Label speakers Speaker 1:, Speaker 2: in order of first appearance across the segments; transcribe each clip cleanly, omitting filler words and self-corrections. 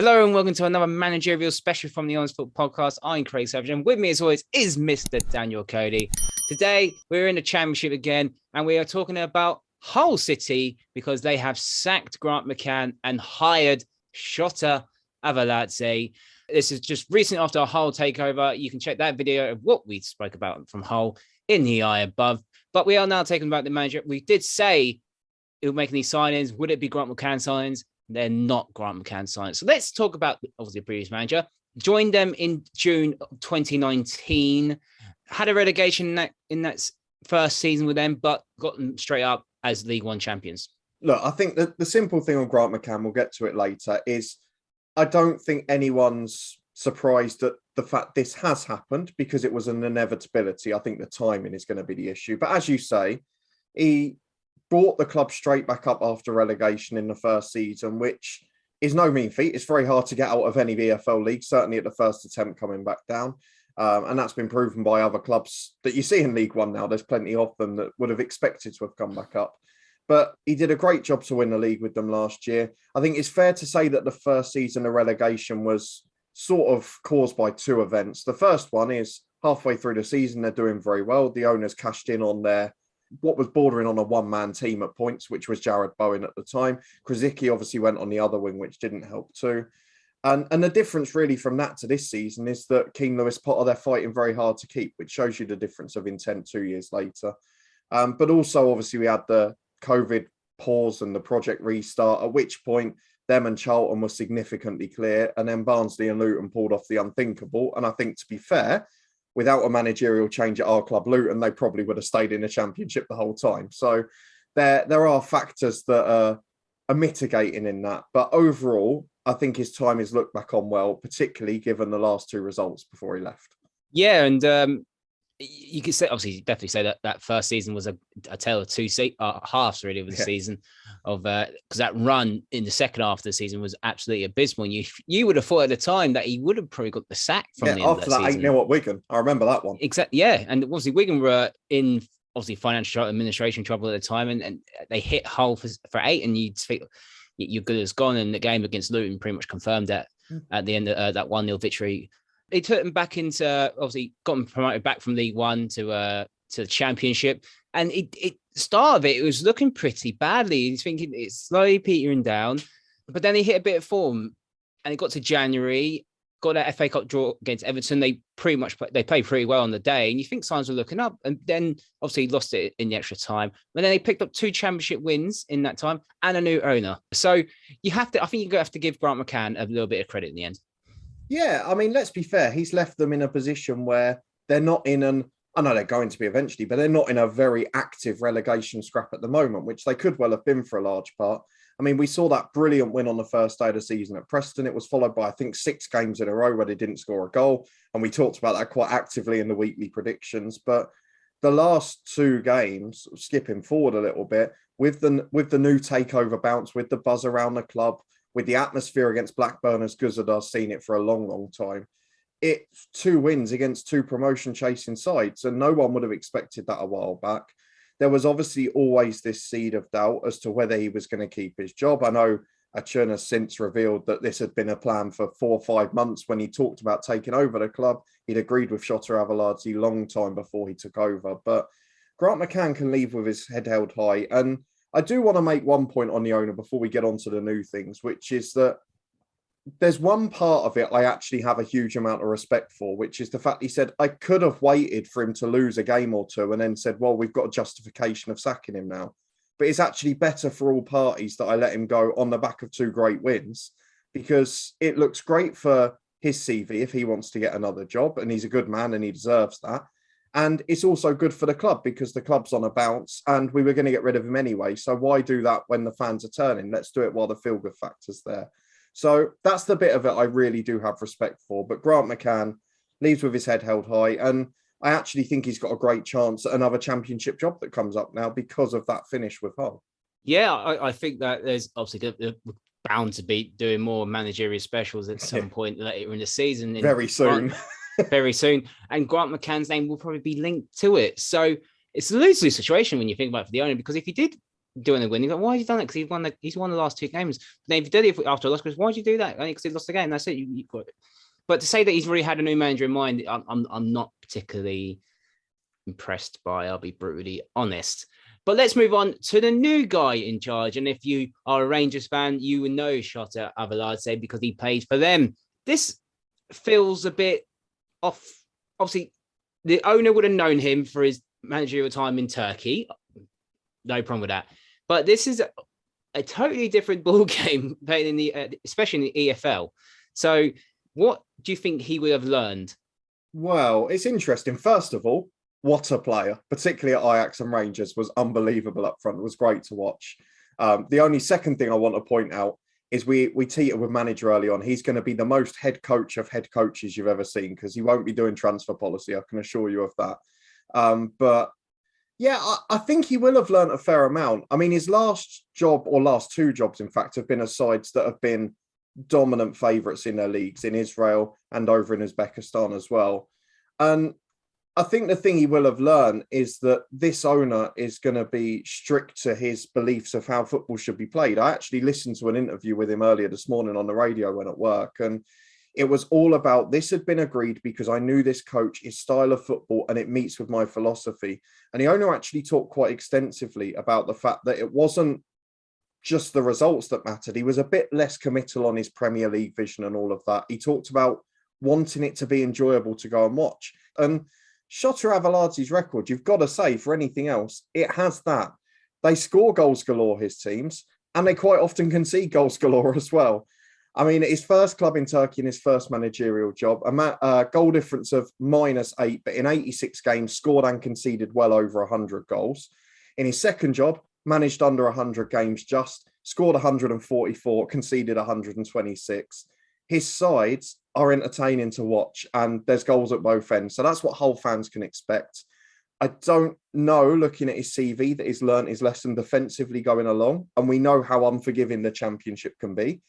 Speaker 1: Hello and welcome to another managerial special from the Honest Football Podcast. I'm Craig Savage, and with me as always is Mr. Daniel Cody. Today we're in the Championship again, and we are talking about Hull City because they have sacked Grant McCann and hired Shota Avalanche. This is just recently after a Hull takeover. You can check that video of what we spoke about from Hull in the eye above. But we are now talking about the manager. We did say it would make any signings. Would it be Grant McCann signings? They're not Grant McCann signings. So let's talk about, obviously, the previous manager. Joined them in June 2019. Had a relegation in that first season with them, but got them straight up as League One champions.
Speaker 2: Look, I think that the simple thing on Grant McCann, we'll get to it later, is I don't think anyone's surprised at the fact this has happened because it was an inevitability. I think the timing is going to be the issue. But as you say, he brought the club straight back up after relegation in the first season, which is no mean feat. It's very hard to get out of any VFL league, certainly at the first attempt coming back down. And that's been proven by other clubs that you see in League One now. There's plenty of them that would have expected to have come back up. But he did a great job to win the league with them last year. I think it's fair to say that the first season of relegation was sort of caused by two events. The first one is halfway through the season, they're doing very well. The owners cashed in on what was bordering on a one-man team at points, which was Jared Bowen at the time. Krasicki obviously went on the other wing, which didn't help too. And the difference really from that to this season is that Keane Lewis Potter, they're fighting very hard to keep, which shows you the difference of intent 2 years later. But also, obviously, we had the COVID pause and the project restart, at which point them and Charlton were significantly clear. And then Barnsley and Luton pulled off the unthinkable. And I think, to be fair, without a managerial change at our club, Luton, they probably would have stayed in the Championship the whole time. So there are factors that are mitigating in that. But overall, I think his time is looked back on well, particularly given the last two results before he left.
Speaker 1: Yeah, and you could say, obviously, definitely say that first season was a tale of two halves, really, of the season, of because that run in the second half of the season was absolutely abysmal. And you would have thought at the time that he would have probably got the sack from the end of that season.
Speaker 2: After that 8-0 at Wigan, I remember that one.
Speaker 1: Exactly, yeah, and obviously Wigan were in financial administration trouble at the time, and they hit Hull for 8, and you'd think you're good as gone. And the game against Luton pretty much confirmed that at the end of that 1-0 victory. They took them back into, obviously, got them promoted back from League One to the Championship. And it start of it was looking pretty badly. He's thinking it's slowly petering down. But then he hit a bit of form. And it got to January, got that FA Cup draw against Everton. They played pretty well on the day. And you think signs were looking up. And then, obviously, lost it in the extra time. But then they picked up 2 Championship wins in that time and a new owner. So I think you have to give Grant McCann a little bit of credit in the end.
Speaker 2: Yeah, I mean, let's be fair. He's left them in a position where they're not in I know they're going to be eventually, but they're not in a very active relegation scrap at the moment, which they could well have been for a large part. I mean, we saw that brilliant win on the first day of the season at Preston. It was followed by, I think, 6 games in a row where they didn't score a goal. And we talked about that quite actively in the weekly predictions. But the last 2 games, skipping forward a little bit, with the new takeover bounce, with the buzz around the club, with the atmosphere against Blackburn as good as I've seen it for a long, long time, it's 2 wins against 2 promotion-chasing sides, and no one would have expected that a while back. There was obviously always this seed of doubt as to whether he was going to keep his job. I know Acun has since revealed that this had been a plan for 4 or 5 months when he talked about taking over the club. He'd agreed with Shota Avalanche a long time before he took over. But Grant McCann can leave with his head held high, and I do want to make one point on the owner before we get on to the new things, which is that there's one part of it I actually have a huge amount of respect for, which is the fact he said, I could have waited for him to lose a game or 2 and then said, well, we've got a justification of sacking him now. But it's actually better for all parties that I let him go on the back of 2 great wins, because it looks great for his CV if he wants to get another job, and he's a good man and he deserves that. And it's also good for the club because the club's on a bounce and we were going to get rid of him anyway. So why do that when the fans are turning? Let's do it while the feel-good factor's there. So that's the bit of it I really do have respect for. But Grant McCann leaves with his head held high. And I actually think he's got a great chance at another Championship job that comes up now because of that finish with Hull.
Speaker 1: Yeah, I think that there's obviously bound to be doing more managerial specials at some point later in the season.
Speaker 2: Very soon.
Speaker 1: Very soon. And Grant McCann's name will probably be linked to it. So it's a lose-lose situation when you think about it for the owner, because if he did doing the win. He's like, why have you done it? Because he's won the last 2 games. Then if you did it after a loss, why did you do that? Only because he lost the game. That's it. You got it. But to say that he's really had a new manager in mind, I'm not particularly impressed by. I'll be brutally honest. But let's move on to the new guy in charge. And if you are a Rangers fan, you will know Shota Avalanche because he plays for them. This feels a bit off. Obviously, the owner would have known him for his managerial time in Turkey. No problem with that. But this is a totally different ball game played in the, especially in the EFL. So, what do you think he would have learned?
Speaker 2: Well, it's interesting. First of all, what a player, particularly at Ajax and Rangers, was unbelievable up front. It was great to watch. The only second thing I want to point out is we teetered with manager early on. He's going to be the most head coach of head coaches you've ever seen because he won't be doing transfer policy. I can assure you of that. But yeah, I think he will have learned a fair amount. I mean, his last job or last 2 jobs, in fact, have been at sides that have been dominant favourites in their leagues in Israel and over in Uzbekistan as well. And I think the thing he will have learned is that this owner is going to be strict to his beliefs of how football should be played. I actually listened to an interview with him earlier this morning on the radio when at work, and it was all about this had been agreed because I knew this coach, his style of football, and it meets with my philosophy. And the owner actually talked quite extensively about the fact that it wasn't just the results that mattered. He was a bit less committal on his Premier League vision and all of that. He talked about wanting it to be enjoyable to go and watch. And Shota Avaladze's record, you've got to say, for anything else, it has that. They score goals galore, his teams, and they quite often concede goals galore as well. I mean, his first club in Turkey in his first managerial job, a goal difference of -8, but in 86 games, scored and conceded well over 100 goals. In his second job, managed under 100 games just, scored 144, conceded 126. His sides are entertaining to watch and there's goals at both ends. So that's what Hull fans can expect. I don't know, looking at his CV, that he's learnt his lesson defensively going along. And we know how unforgiving the Championship can be.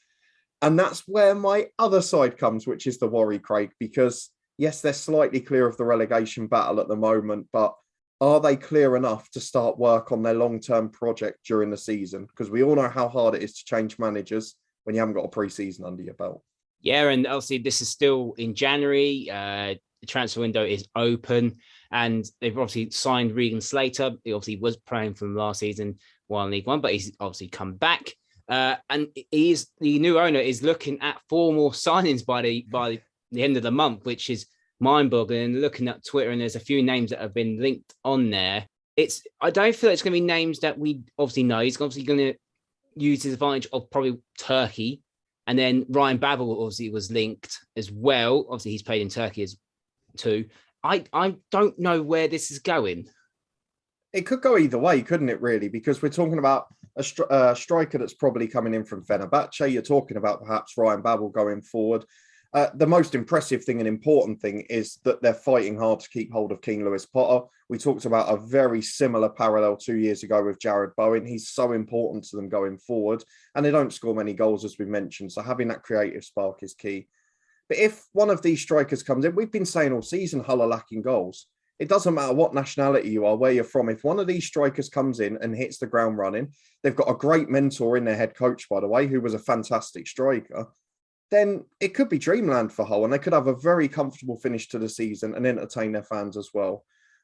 Speaker 2: And that's where my other side comes, which is the worry, Craig, because yes, they're slightly clear of the relegation battle at the moment, but are they clear enough to start work on their long-term project during the season? Because we all know how hard it is to change managers when you haven't got a pre-season under your belt.
Speaker 1: Yeah, and obviously this is still in January. The transfer window is open, and they've obviously signed Regan Slater. He obviously was playing from last season, while in League One, but he's obviously come back. And the new owner is looking at 4 more signings by the end of the month, which is mind-boggling. And looking at Twitter, and there's a few names that have been linked on there. I don't feel it's going to be names that we obviously know. He's obviously going to use his advantage of probably Turkey. And then Ryan Babel obviously was linked as well. Obviously, he's played in Turkey as too. I don't know where this is going.
Speaker 2: It could go either way, couldn't it, really? Because we're talking about a striker that's probably coming in from Fenerbahce. You're talking about perhaps Ryan Babel going forward. The most impressive thing and important thing is that they're fighting hard to keep hold of King Lewis Potter. We talked about a very similar parallel 2 years ago with Jared Bowen. He's so important to them going forward, and they don't score many goals, as we mentioned. So having that creative spark is key. But if one of these strikers comes in, we've been saying all season, Hull are lacking goals. It doesn't matter what nationality you are, where you're from. If one of these strikers comes in and hits the ground running, they've got a great mentor in their head coach, by the way, who was a fantastic striker, then it could be dreamland for Hull and they could have a very comfortable finish to the season and entertain their fans as well.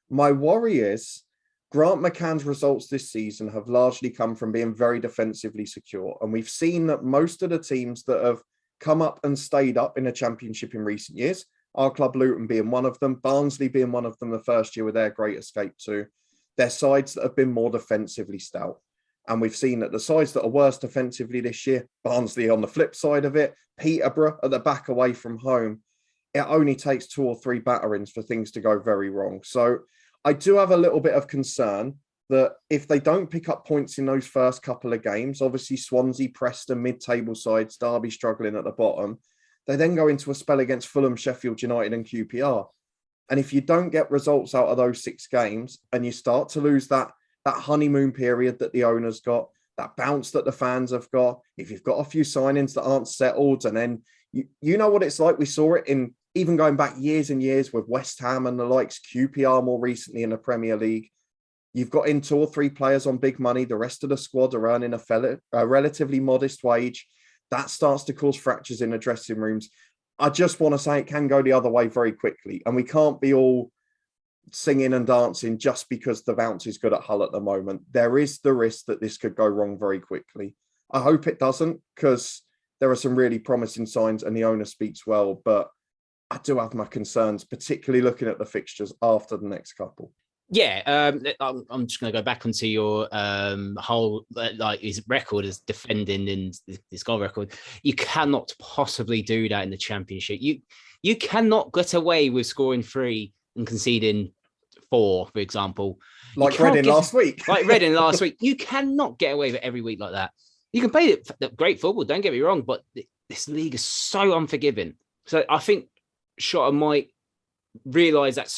Speaker 2: My worry is Grant McCann's results this season have largely come from being very defensively secure. And we've seen that most of the teams that have come up and stayed up in the Championship in recent years, our club Luton being one of them, Barnsley being one of them the first year with their great escape too, they're sides that have been more defensively stout. And we've seen that the sides that are worse defensively this year, Barnsley on the flip side of it, Peterborough at the back away from home, it only takes 2 or 3 batterings for things to go very wrong. So I do have a little bit of concern that if they don't pick up points in those first couple of games, obviously Swansea, Preston, mid-table sides, Derby struggling at the bottom, they then go into a spell against Fulham, Sheffield United and QPR. And if you don't get results out of those 6 games and you start to lose that honeymoon period that the owner's got, that bounce that the fans have got, if you've got a few signings that aren't settled, and then you know what it's like. We saw it in even going back years and years with West Ham and the likes, QPR more recently in the Premier League. You've got in 2 or 3 players on big money. The rest of the squad are earning a relatively modest wage. That starts to cause fractures in the dressing rooms. I just want to say it can go the other way very quickly. And we can't be all singing and dancing just because the bounce is good at Hull at the moment. There is the risk that this could go wrong very quickly. I hope it doesn't, because there are some really promising signs and the owner speaks well. But I do have my concerns, particularly looking at the fixtures after the next couple.
Speaker 1: Yeah, I'm just going to go back onto your whole like his record as defending in his goal record. You cannot possibly do that in the Championship. You cannot get away with scoring 3 and conceding 4, for example.
Speaker 2: Like Reading last week.
Speaker 1: Like Reading last week. You cannot get away with it every week like that. You can play great football, don't get me wrong, but this league is so unforgiving. So I think Shota might realise that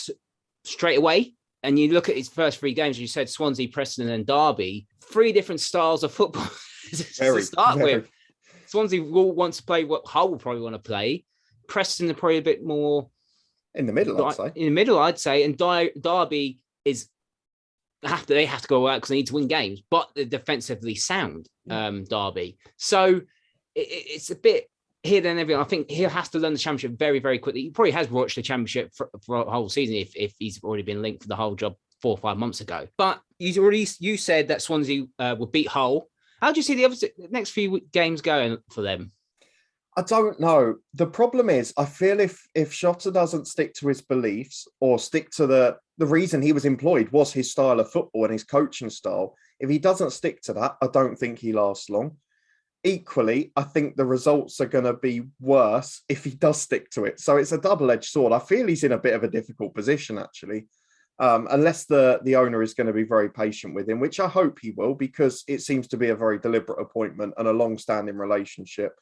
Speaker 1: straight away. And you look at his first 3 games, you said Swansea, Preston, and Derby, 3 different styles of football to start with. Swansea will want to play what Hull will probably want to play. Preston are probably a bit more
Speaker 2: in the middle, I'd say.
Speaker 1: In the middle, I'd say. And Derby is they have to go out because they need to win games, but they're defensively sound, Derby. So it's a bit here than everything. I think he'll have to learn the Championship very, very quickly. He probably has watched the Championship for a whole season if he's already been linked for the whole job 4 or 5 months ago. But you said that Swansea would beat Hull. How do you see the next few games going for them?
Speaker 2: I don't know. The problem is, I feel if Shota doesn't stick to his beliefs or stick to the reason he was employed was his style of football and his coaching style, if he doesn't stick to that, I don't think he lasts long. Equally, I think the results are going to be worse if he does stick to it. So it's a double-edged sword. I feel he's in a bit of a difficult position, actually, unless the owner is going to be very patient with him, which I hope he will, because it seems to be a very deliberate appointment and a long-standing relationship.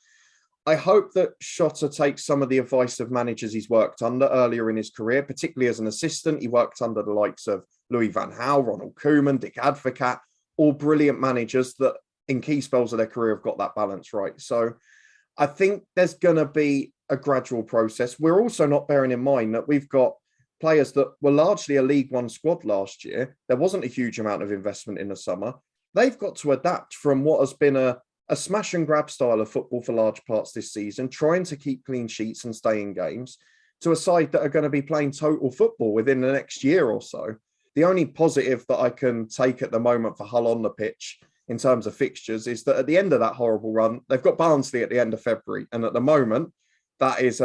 Speaker 2: I hope that Shota takes some of the advice of managers he's worked under earlier in his career, particularly as an assistant. He worked under the likes of Louis van Gaal, Ronald Koeman, Dick Advocat, all brilliant managers that in key spells of their career have got that balance right. So I think there's going to be a gradual process. We're also not bearing in mind that we've got players that were largely a League One squad last year. There wasn't a huge amount of investment in the summer. They've got to adapt from what has been a smash and grab style of football for large parts this season, trying to keep clean sheets and stay in games, to a side that are going to be playing total football within the next year or so. The only positive that I can take at the moment for Hull on the pitch in terms of fixtures is that at the end of that horrible run, they've got Barnsley at the end of February. And at the moment, that is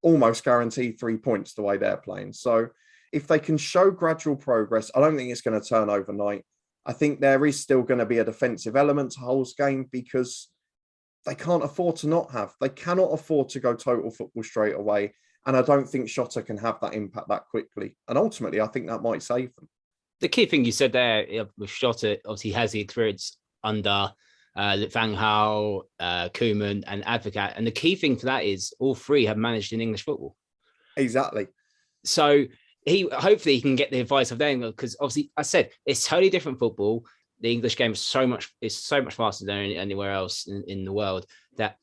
Speaker 2: almost guaranteed 3 points the way they're playing. So if they can show gradual progress, I don't think it's going to turn overnight. I think there is still going to be a defensive element to Hull's game because they can't afford to not have. They cannot afford to go total football straight away. And I don't think Shota can have that impact that quickly. And ultimately, I think that might save them.
Speaker 1: The key thing you said there with Shota, obviously, he has the experience under Van Gaal, Koeman and Advocat. And the key thing for that is all 3 have managed in English football.
Speaker 2: Exactly.
Speaker 1: So hopefully he can get the advice of them, because obviously I said it's totally different football. The English game is so much faster than anywhere else in the world that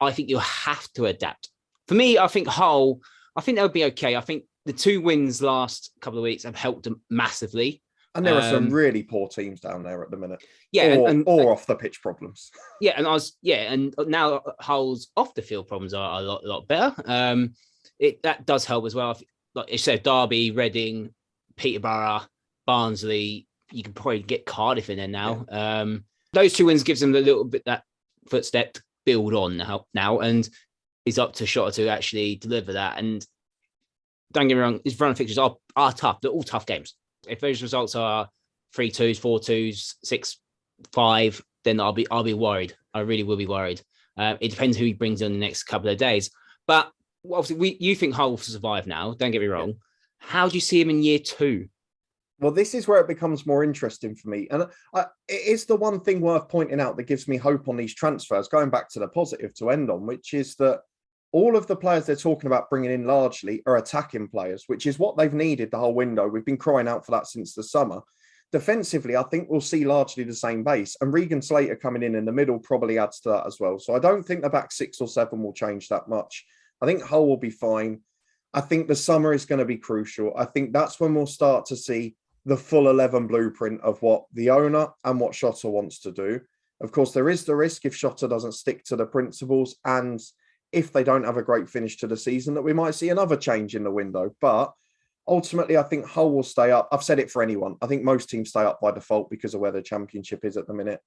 Speaker 1: I think you'll have to adapt. For me, I think Hull, they'll be okay. I think the 2 wins last couple of weeks have helped them massively.
Speaker 2: And there are some really poor teams down there at the minute.
Speaker 1: Yeah,
Speaker 2: or off the pitch problems.
Speaker 1: Yeah, and now Hull's off the field problems are a lot better. That does help as well. Like you said, Derby, Reading, Peterborough, Barnsley. You can probably get Cardiff in there now. Yeah. Those 2 wins gives them a little bit that footstep to build on now, and it's up to Shota to actually deliver that. And don't get me wrong, his run fixtures are tough. They're all tough games. If those results are 3-2s, 4-2s, 6-5, then I'll be worried. I really will be worried. It depends who he brings in the next couple of days. But obviously, you think Hull will survive now. Don't get me wrong. How do you see him in year 2?
Speaker 2: Well, this is where it becomes more interesting for me. And it is the one thing worth pointing out that gives me hope on these transfers, going back to the positive to end on, which is that all of the players they're talking about bringing in largely are attacking players, which is what they've needed the whole window. We've been crying out for that since the summer. Defensively, I think we'll see largely the same base. And Regan Slater coming in the middle probably adds to that as well. So I don't think the back 6 or 7 will change that much. I think Hull will be fine. I think the summer is going to be crucial. I think that's when we'll start to see the full 11 blueprint of what the owner and what Shota wants to do. Of course, there is the risk if Shota doesn't stick to the principles and if they don't have a great finish to the season that we might see another change in the window. But ultimately, I think Hull will stay up. I've said it for anyone. I think most teams stay up by default because of where the championship is at the minute.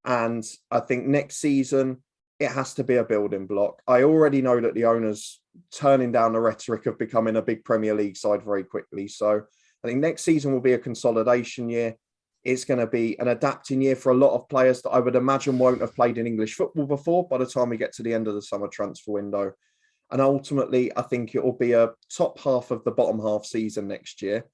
Speaker 2: And I think next season, it has to be a building block. I already know that the owner's turning down the rhetoric of becoming a big Premier League side very quickly. So I think next season will be a consolidation year. It's going to be an adapting year for a lot of players that I would imagine won't have played in English football before by the time we get to the end of the summer transfer window. And ultimately, I think it will be a top half of the bottom half season next year.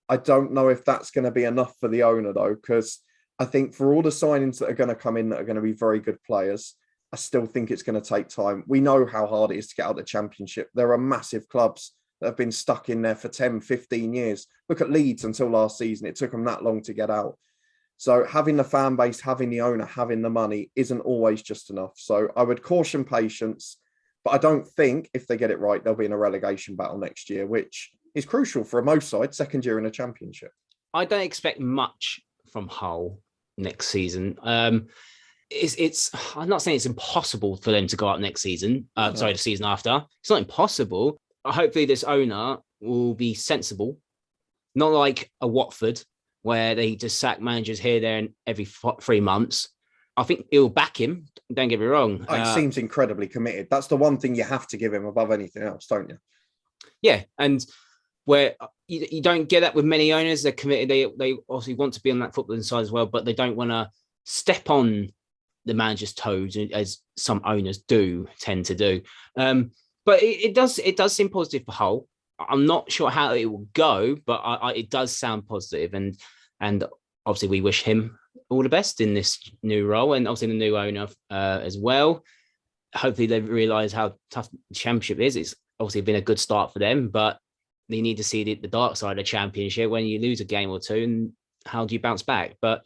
Speaker 2: I don't know if that's going to be enough for the owner, though, because I think for all the signings that are going to come in that are going to be very good players, I still think it's going to take time. We know how hard it is to get out of the Championship. There are massive clubs that have been stuck in there for 10, 15 years. Look at Leeds until last season. It took them that long to get out. So having the fan base, having the owner, having the money isn't always just enough. So I would caution patience. But I don't think if they get it right, they'll be in a relegation battle next year, which is crucial for most sides, second year in a championship.
Speaker 1: I don't expect much from Hull next season. It's I'm not saying it's impossible for them to go up next season. The season after. It's not impossible. Hopefully this owner will be sensible, not like a Watford where they just sack managers here, there, and every 3 months. I think he'll back him. Don't get me wrong.
Speaker 2: He seems incredibly committed. That's the one thing you have to give him above anything else, don't you?
Speaker 1: Yeah, and where you don't get that with many owners, they're committed. They obviously want to be on that footballing side as well, but they don't want to step on the manager's toes as some owners do tend to do. But it does seem positive for Hull. I'm not sure how it will go, but it does sound positive, and obviously we wish him all the best in this new role, and obviously the new owner as well. Hopefully they realise how tough the championship is. It's obviously been a good start for them, but they need to see the dark side of the championship when you lose a game or two, and how do you bounce back? But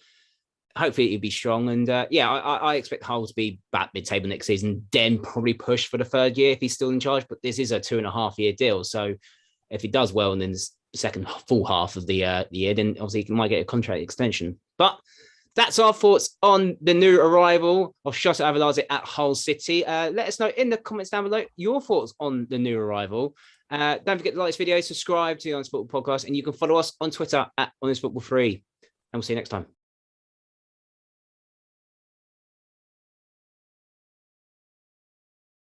Speaker 1: hopefully it'll be strong. And I expect Hull to be back mid-table next season, then probably push for the third year if he's still in charge. But this is a 2.5 year deal. So if he does well and then the second full half of the year, then obviously he might get a contract extension. But that's our thoughts on the new arrival of Shota Avalanche at Hull City. Let us know in the comments down below your thoughts on the new arrival. Don't forget to like this video, subscribe to the Honest Football Podcast, and you can follow us on Twitter at Honest Football 3. And we'll see you next time.